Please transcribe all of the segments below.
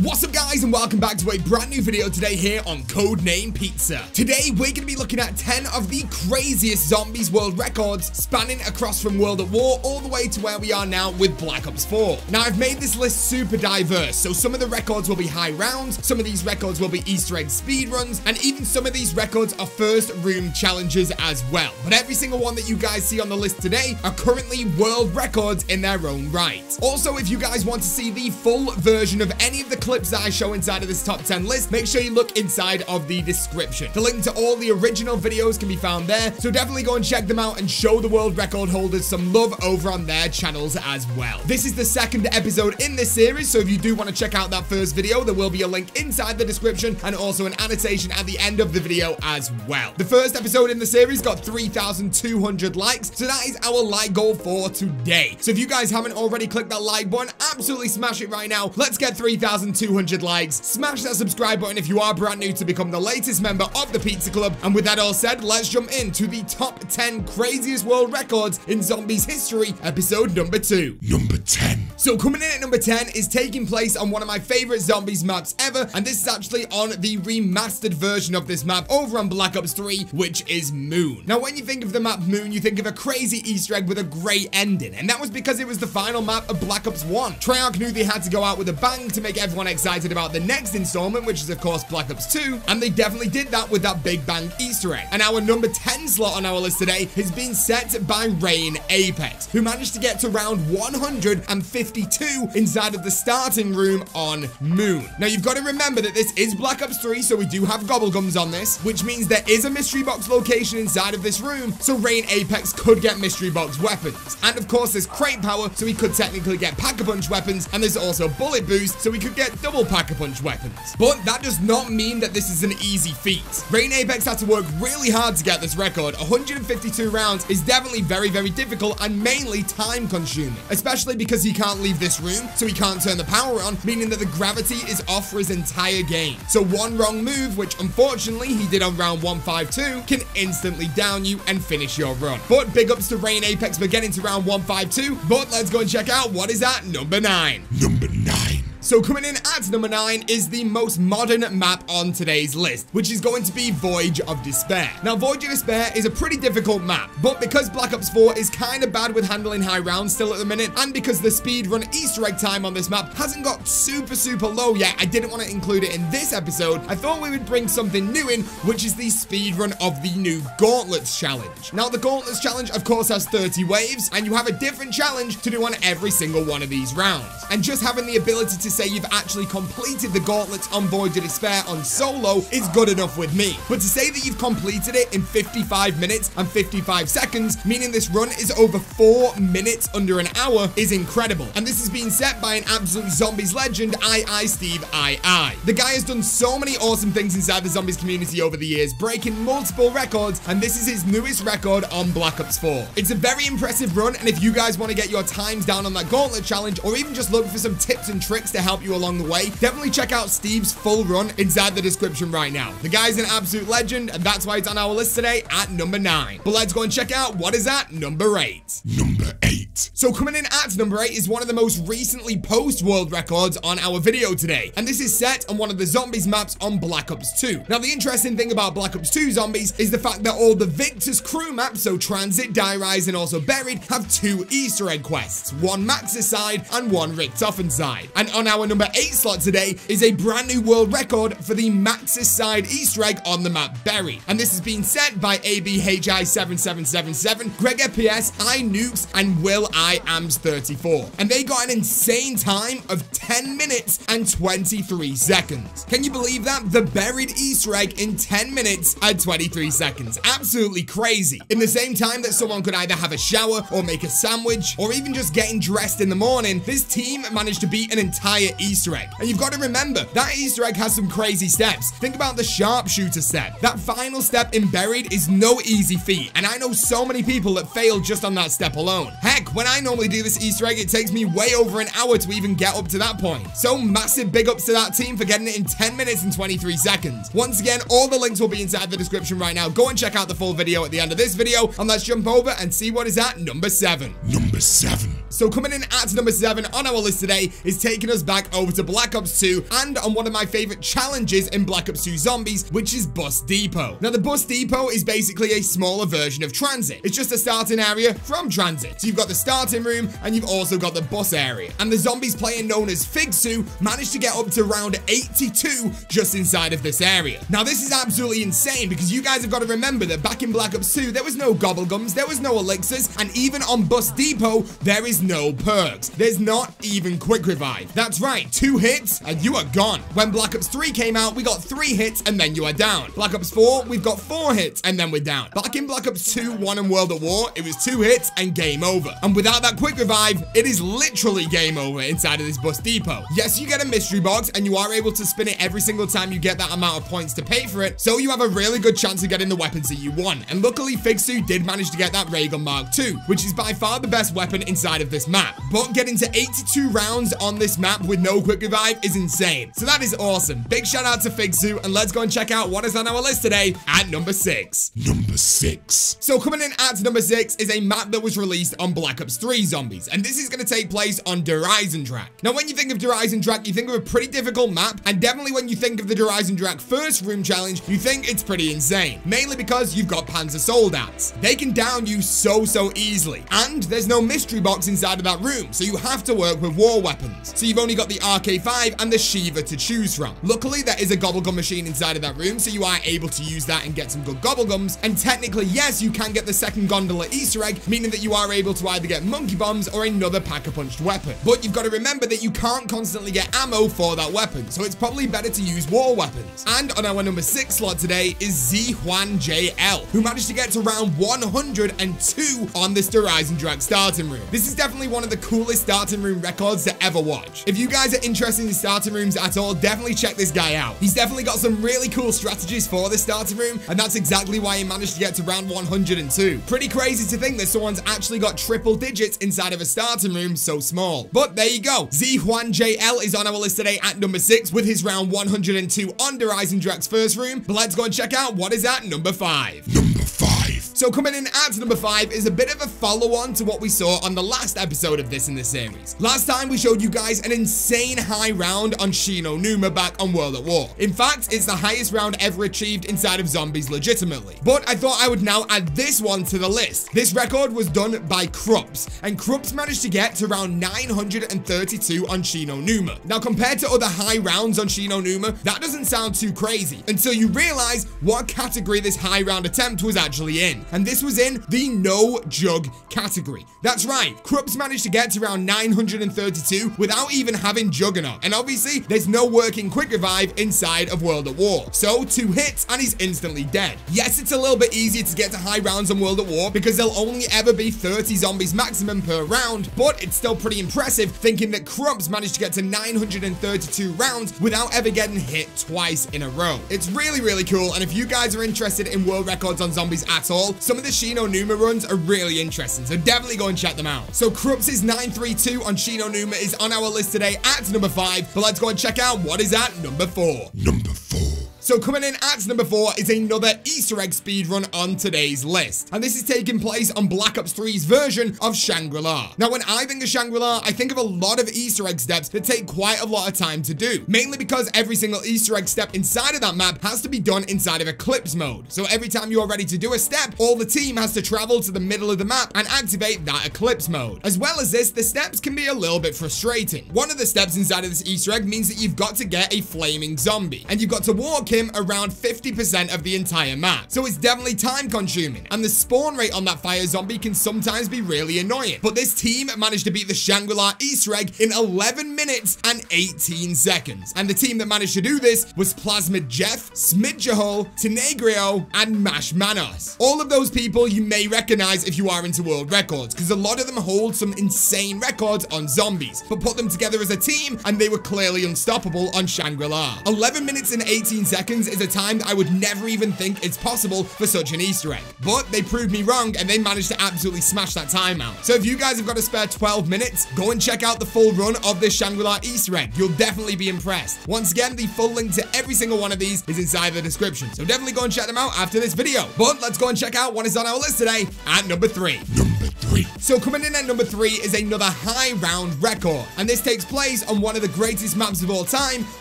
What's up guys, and welcome back to a brand new video today here on CodeNamePizza. Today we're going to be looking at 10 of the craziest zombies world records spanning across from World at War all the way to where we are now with Black Ops 4. Now I've made this list super diverse, so some of the records will be high rounds, some of these records will be Easter egg speedruns, and even some of these records are first room challenges as well. But every single one that you guys see on the list today are currently world records in their own right. Also, if you guys want to see the full version of any of the clips that I show inside of this top 10 list, make sure you look inside of the description. The link to all the original videos can be found there, so definitely go and check them out and show the world record holders some love over on their channels as well. This is the second episode in this series, so if you do want to check out that first video, there will be a link inside the description and also an annotation at the end of the video as well. The first episode in the series got 3,200 likes, so that is our like goal for today. So if you guys haven't already clicked that like button, absolutely smash it right now. Let's get 3,200 likes. Smash that subscribe button if you are brand new to become the latest member of the Pizza Club. And with that all said, let's jump into the top 10 craziest world records in zombies history, episode number 2. Number 10. So coming in at number 10 is taking place on one of my favorite zombies maps ever, and this is actually on the remastered version of this map over on Black Ops 3, which is Moon. Now when you think of the map Moon, you think of a crazy Easter egg with a great ending, and that was because it was the final map of Black Ops 1. Treyarch knew they had to go out with a bang to make everyone excited about the next installment, which is of course Black Ops 2, and they definitely did that with that big bang Easter egg. And our number 10 slot on our list today has been set by Rain Apex, who managed to get to round 152 inside of the starting room on Moon. Now you've got to remember that this is Black Ops 3, so we do have gobblegums on this, which means there is a mystery box location inside of this room, so Rain Apex could get mystery box weapons. And of course there's crate power, so he could technically get pack-a-punch weapons, and there's also bullet boost, so we could get double pack-a-punch weapons. But that does not mean that this is an easy feat. Rain Apex had to work really hard to get this record. 152 rounds is definitely very, very difficult and mainly time consuming, especially because he can't leave this room, so he can't turn the power on, meaning that the gravity is off for his entire game. So one wrong move, which unfortunately he did on round 152, can instantly down you and finish your run. But big ups to Rain Apex for getting to round 152, but let's go and check out what is at number 9. Number 9. So coming in at number 9 is the most modern map on today's list, which is going to be Voyage of Despair. Now Voyage of Despair is a pretty difficult map, but because Black Ops 4 is kind of bad with handling high rounds still at the minute, and because the speedrun Easter egg time on this map hasn't got super low yet, I didn't want to include it in this episode. I thought we would bring something new in, which is the speedrun of the new Gauntlets challenge. Now the Gauntlets challenge of course has 30 waves, and you have a different challenge to do on every single one of these rounds. And just having the ability to say you've actually completed the Gauntlets on Voyage of Despair on solo is good enough with me. But to say that you've completed it in 55 minutes and 55 seconds, meaning this run is over 4 minutes under an hour, is incredible. And this has been set by an absolute zombies legend, Steve II. The guy has done so many awesome things inside the zombies community over the years, breaking multiple records, and this is his newest record on Black Ops 4. It's a very impressive run, and if you guys want to get your times down on that Gauntlet challenge, or even just look for some tips and tricks to help you along the way, definitely check out Steve's full run inside the description right now. The guy's an absolute legend, and that's why it's on our list today at number 9. But let's go and check out what is at number 8. Number 8. So coming in at number 8 is one of the most recently post-world records on our video today, and this is set on one of the zombies maps on Black Ops 2. Now the interesting thing about Black Ops 2 zombies is the fact that all the Victor's crew maps, so Transit, Die Rise, and also Buried, have 2 Easter egg quests, one Max's side and one Richtofen side. And on our number 8 slot today is a brand new world record for the Maxis side Easter egg on the map Buried. And this has been set by ABHI7777, Greg FPS, iNukes, and Will IAMS34. And they got an insane time of 10 minutes and 23 seconds. Can you believe that? The Buried Easter egg in 10 minutes and 23 seconds. Absolutely crazy. In the same time that someone could either have a shower or make a sandwich or even just getting dressed in the morning, this team managed to beat an entire Easter egg. And you've got to remember, that Easter egg has some crazy steps. Think about the sharpshooter step. That final step in Buried is no easy feat, and I know so many people that fail just on that step alone. Heck, when I normally do this Easter egg, it takes me way over an hour to even get up to that point. So massive big ups to that team for getting it in 10 minutes and 23 seconds. Once again, all the links will be inside the description right now. Go and check out the full video at the end of this video, and let's jump over and see what is at number 7. Number 7. So coming in at number 7 on our list today is taking us back over to Black Ops 2 and on one of my favorite challenges in Black Ops 2 Zombies, which is Bus Depot. Now the Bus Depot is basically a smaller version of Transit. It's just a starting area from Transit. So you've got the starting room and you've also got the bus area. And the zombies player known as Figsu managed to get up to round 82 just inside of this area. Now this is absolutely insane because you guys have got to remember that back in Black Ops 2 there was no gobblegums, there was no elixirs, and even on Bus Depot there is no perks. There's not even quick revive. That's right, 2 hits and you are gone. When Black Ops 3 came out, we got 3 hits and then you are down. Black Ops 4, we've got 4 hits and then we're down. Back in Black Ops 2, 1 and World at War, it was 2 hits and game over. And without that quick revive, it is literally game over inside of this Bus Depot. Yes, you get a mystery box and you are able to spin it every single time you get that amount of points to pay for it, so you have a really good chance of getting the weapons that you want. And luckily, Figsu did manage to get that Ray Gun Mark II, which is by far the best weapon inside of this map. But getting to 82 rounds on this map with no quick revive is insane. So that is awesome. Big shout out to Figsu, and let's go and check out what is on our list today at number 6. Number 6. So coming in at number 6 is a map that was released on Black Ops 3 Zombies, and this is going to take place on Dreisendracht. Now when you think of Dreisendracht, you think of a pretty difficult map, and definitely when you think of the Dreisendracht first room challenge, you think it's pretty insane. Mainly because you've got Panzer Soldats. They can down you so easily, and there's no mystery box inside of that room, so you have to work with war weapons. So you've only got the RK5 and the Shiva to choose from. Luckily, there is a gobblegum machine inside of that room, so you are able to use that and get some good gobblegums. And technically, yes, you can get the second gondola Easter egg, meaning that you are able to either get monkey bombs or another pack-a-punched weapon. But you've got to remember that you can't constantly get ammo for that weapon, so it's probably better to use war weapons. And on our number 6 slot today is Zihuan JL, who managed to get to round 102 on this Dreisendracht starting room. This is definitely one of the coolest starting room records to ever watch. If you guys are interested in starting rooms at all, definitely check this guy out. He's definitely got some really cool strategies for the starting room, and that's exactly why he managed to get to round 102. Pretty crazy to think that someone's actually got triple digits inside of a starting room so small. But there you go. Zihuan JL is on our list today at number 6 with his round 102 on Dreisendracht's first room. But let's go and check out what is at number 5. Number 5. So coming in at number 5 is a bit of a follow-on to what we saw on the last episode of this in the series. Last time we showed you guys an insane high round on Shino Numa back on World at War. In fact, it's the highest round ever achieved inside of Zombies legitimately. But I thought I would now add this one to the list. This record was done by Krups, and Krups managed to get to round 932 on Shino Numa. Now compared to other high rounds on Shino Numa, that doesn't sound too crazy until you realize what category this high round attempt was actually in. And this was in the no jug category. That's right, Krups managed to get to around 932 without even having Juggernaut. And obviously, there's no working quick revive inside of World at War. So 2 hits and he's instantly dead. Yes, it's a little bit easier to get to high rounds on World at War because there'll only ever be 30 zombies maximum per round, but it's still pretty impressive thinking that Krups managed to get to 932 rounds without ever getting hit twice in a row. It's really cool, and if you guys are interested in world records on zombies at all, some of the Shino Numa runs are really interesting, so definitely go and check them out. So Krups' 932 on Shino Numa is on our list today at number 5, but let's go and check out what is at number 4. Number 4. So coming in at number 4 is another Easter egg speedrun on today's list. And this is taking place on Black Ops 3's version of Shangri-La. Now when I think of Shangri-La, I think of a lot of Easter egg steps that take quite a lot of time to do. Mainly because every single Easter egg step inside of that map has to be done inside of Eclipse mode. So every time you are ready to do a step, all the team has to travel to the middle of the map and activate that Eclipse mode. As well as this, the steps can be a little bit frustrating. One of the steps inside of this Easter egg means that you've got to get a flaming zombie. And you've got to walk him around 50% of the entire map. So it's definitely time consuming, and the spawn rate on that fire zombie can sometimes be really annoying. But this team managed to beat the Shangri-La Easter egg in 11 minutes and 18 seconds. And the team that managed to do this was Plasmid Jeff, Smidjahol, Tenegrio, and Mash Manos. All of those people you may recognize if you are into world records, because a lot of them hold some insane records on zombies, but put them together as a team and they were clearly unstoppable on Shangri-La. 11 minutes and 18 seconds is a time that I would never even think it's possible for such an Easter egg. But they proved me wrong and they managed to absolutely smash that time out. So if you guys have got a spare 12 minutes, go and check out the full run of this Shangri-La Easter egg. You'll definitely be impressed. Once again, the full link to every single one of these is inside the description. So definitely go and check them out after this video. But let's go and check out what is on our list today at number 3. Number 3. 3. So coming in at number 3 is another high round record, and this takes place on one of the greatest maps of all time,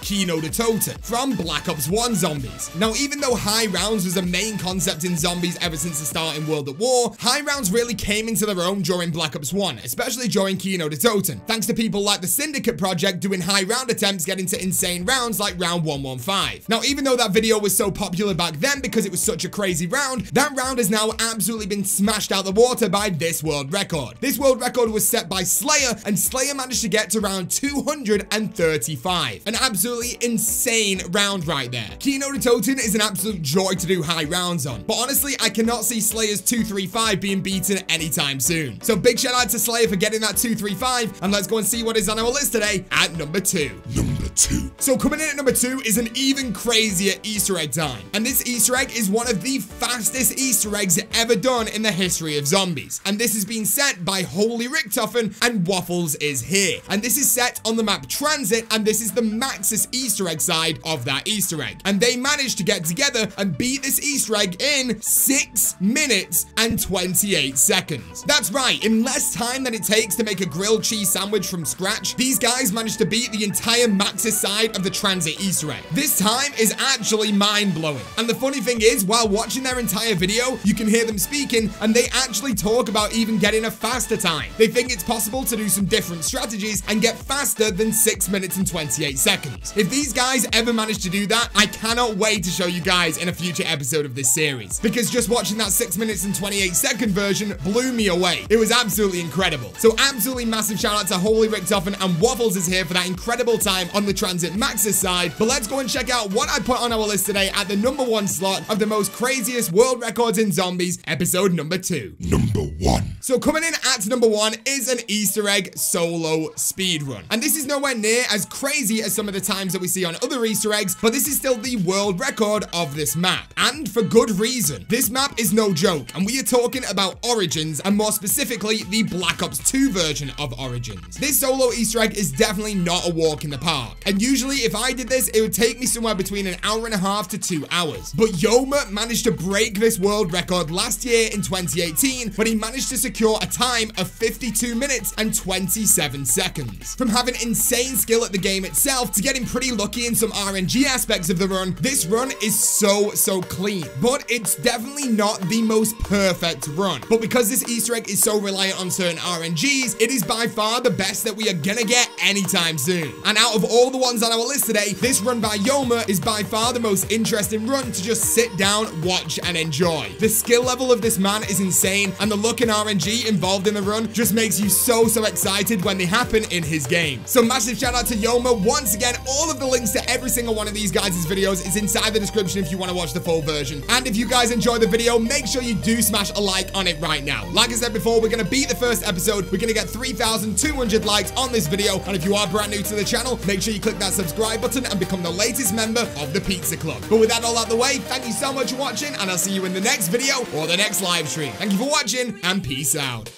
CodeNamePizza, from Black Ops 1 Zombies. Now, even though high rounds was a main concept in Zombies ever since the start in World at War, high rounds really came into their own during Black Ops 1, especially during CodeNamePizza, thanks to people like the Syndicate Project doing high round attempts getting to insane rounds like round 115. Now, even though that video was so popular back then because it was such a crazy round, that round has now absolutely been smashed out the water by this world record. This world record was set by Slayer, and Slayer managed to get to round 235. An absolutely insane round right there. CodeNamePizza is an absolute joy to do high rounds on, but honestly, I cannot see Slayer's 235 being beaten anytime soon. So big shout out to Slayer for getting that 235, and let's go and see what is on our list today at number 2. Number 2. So coming in at number 2 is an even crazier Easter egg time, and this Easter egg is one of the fastest Easter eggs ever done in the history of Zombies, and this has been set by Holy Richtofen, and Waffles is here, and this is set on the map Transit, and this is the Maxis Easter egg side of that Easter egg, and they managed to get together and beat this Easter egg in 6 minutes and 28 seconds. That's right, in less time than it takes to make a grilled cheese sandwich from scratch, these guys managed to beat the entire Maxis side of the Transit Easter egg. This time is actually mind-blowing, and the funny thing is, while watching their entire video, you can hear them speaking, and they actually talk about even getting a faster time. They think it's possible to do some different strategies and get faster than 6 minutes and 28 seconds. If these guys ever manage to do that, I cannot wait to show you guys in a future episode of this series, because just watching that 6 minutes and 28 second version blew me away. It was absolutely incredible. So absolutely massive shout out to Holy Richtofen, and Waffles is here for that incredible time on the Transit Maxis side. But let's go and check out what I put on our list today at the number 1 slot of the most craziest world records in Zombies, episode number 2. Number 1. So coming in at number 1 is an Easter egg solo speedrun. And this is nowhere near as crazy as some of the times that we see on other Easter eggs, but this is still the world record of this map. And for good reason. This map is no joke, and we are talking about Origins, and more specifically, the Black Ops 2 version of Origins. This solo Easter egg is definitely not a walk in the park. And usually, if I did this, it would take me somewhere between an hour and a half to 2 hours. But Yoma managed to break this world record last year in 2018, when he managed to secure a time of 52 minutes and 27 seconds. From having insane skill at the game itself to getting pretty lucky in some RNG aspects of the run, this run is so clean. But it's definitely not the most perfect run. But because this Easter egg is so reliant on certain RNGs, it is by far the best that we are gonna get anytime soon. And out of all the ones on our list today, this run by Yoma is by far the most interesting run to just sit down, watch, and enjoy. The skill level of this man is insane, and the luck and RNG involved in the run just makes you so excited when they happen in his game. So massive shout out to Yoma. Once again, all of the links to every single one of these guys' videos is inside the description if you want to watch the full version. And if you guys enjoy the video, make sure you do smash a like on it right now. Like I said before, we're going to beat the first episode. We're going to get 3,200 likes on this video. And if you are brand new to the channel, make sure you click that subscribe button and become the latest member of the Pizza Club. But with that all out the way, thank you so much for watching, and I'll see you in the next video or the next live stream. Thank you for watching, and peace out.